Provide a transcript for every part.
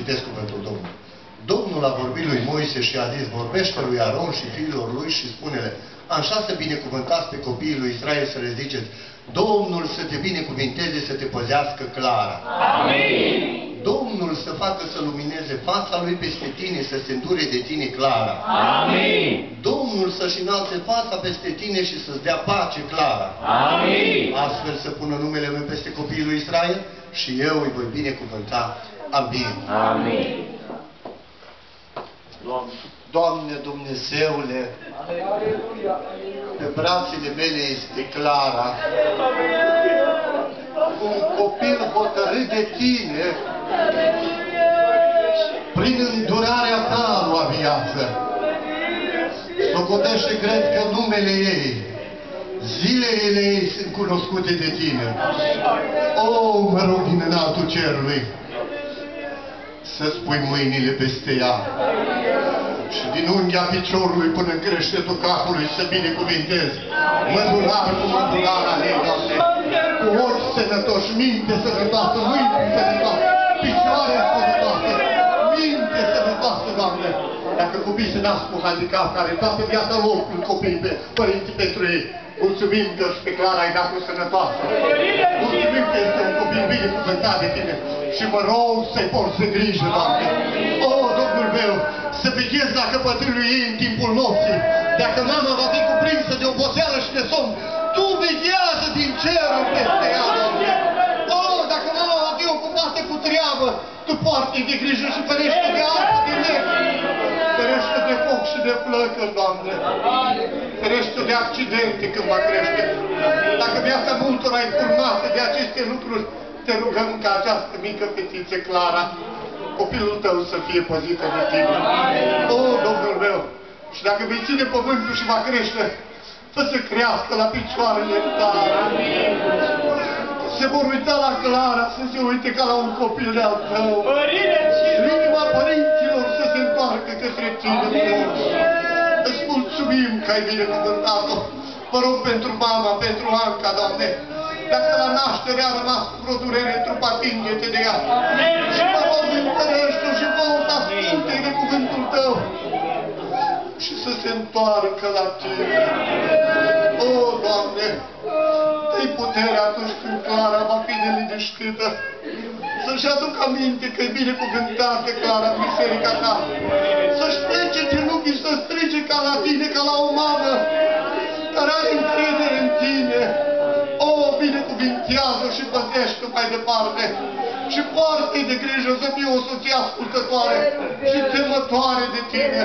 Citesc cuvântul Domnului. Domnul a vorbit lui Moise și a zis, vorbește lui Aron și fiilor lui și spune-le, așa să binecuvântați pe copiii lui Israel să le ziceți, Domnul să te binecuvinteze, să te păzească Clara. Amin. Domnul să facă să lumineze fața lui peste tine, să se îndure de tine Clara. Amin. Domnul să-și înalte fața peste tine și să-ți dea pace Clara. Amin. Astfel să pună numele lui peste copiii lui Israel și eu îi voi binecuvânta. Amin. Amin. Doamne Dumnezeule, pe brațele mele este Clara, un copil hotărât de tine, prin îndurarea ta lua viață. Socotește, cred că numele ei, zilele ei sunt cunoscute de tine. O, mă rog din înaltul cerului, să-ți pui mâinile peste ea și din unghia piciorului până în creștetul capului să binecuvintezi mădular cu mădulara ei, Doamne, cu ochi sănătoși, minte sănătoasă, mâini sănătoase, picioare sănătoase, minte sănătoasă, Doamne. Dacă copiii se nasc cu handicap, care toată viața lor cu copii, pe părinții pentru ei, mulțumim că și pe Clara ai dat-o sănătoasă. Mulțumim că este un copil binecuvântat de tine. Și mă rog să-i porți grijă, Doamne. O, Domnul meu, să veghezi la căpătâiul ei în timpul nopții. Dacă mama va fi cuprinsă de oboseală și de somn, Tu veghează din cerul peste ea, Doamne. O, dacă mama va fi ocupată cu treabă, Tu poartă-i de grijă și ferește de apă, de lemn. Ferește de foc și de flăcări, Doamne. Ferește de accidente când va crește. Dacă viața multora e curmată de aceste lucruri, te rugăm ca această mică fetiță, Clara, copilul tău să fie păzită de tine. O, Domnul meu, și dacă vei ține pământul și va crește, fă să crească la picioarele tale. Se vor uita la Clara, să se uite ca la un copil de-al tău. Inima părinților să se întoarcă către tine. Îți mulțumim că ai binecuvântat-o. Vă rog pentru mama, pentru Anca, Doamne. Dacă la naștere a rămas cu vreo durere în trup, atinge-te de ea. Și mă rog, întărește-o și vă asculte de cuvântul tău. Și să se întoarcă la tine. O, Doamne, dă-i putere atunci când Clara va fi neliniștită. Să-și aduc aminte că e binecuvântată Clara în biserica ta. Să-și plece genunchii, să strige ca la tine, ca la o mamă care are încredere în tine. O, binecuvintează și păzește mai departe. Și poartă-i de grijă să fie o soție ascultătoare și temătoare de tine.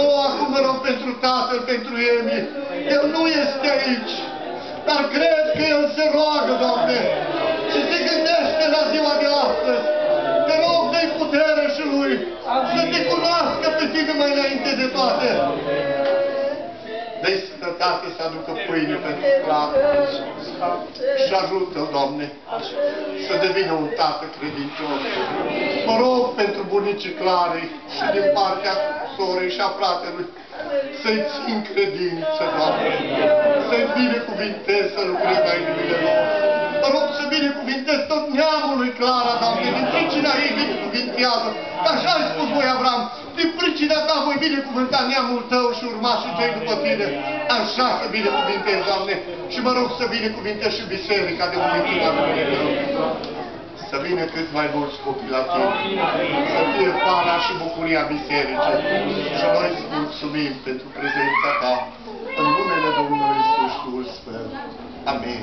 O, acum mă rog pentru tatăl, pentru Emi. El nu este aici, dar cred că el se roagă, Doamne, și se gândește la ziua de astăzi. Te rog, dă-i putere și lui să te cunoască pe tine mai înainte de toate. Dă-i sănătate să aducă pâine pentru Clara și ajută-l, Doamne, să devină un tată credincios. Mă rog pentru bunicii Clarei și din partea sorei și a fratelui să-i țin credință, Doamne, să-i binecuvintez să lucrez la inimile lor. Mă rog să binecuvintez tot neamul lui Clara, Doamne, din pricina ei binecuvintează. Așa ai spus voi, Avram, din pricina ta voi binecuvânta neamul tău și urmașii cei după tine. Așa să binecuvintez, Doamne, și mă rog să binecuvintez și biserica de unde la numele tău. Să vină cât mai mulți copii la tine, să fie fara și bucuria bisericii. Și noi îți mulțumim pentru prezența ta, în numele Domnului Iisus, Duhul Sfânt. Amin.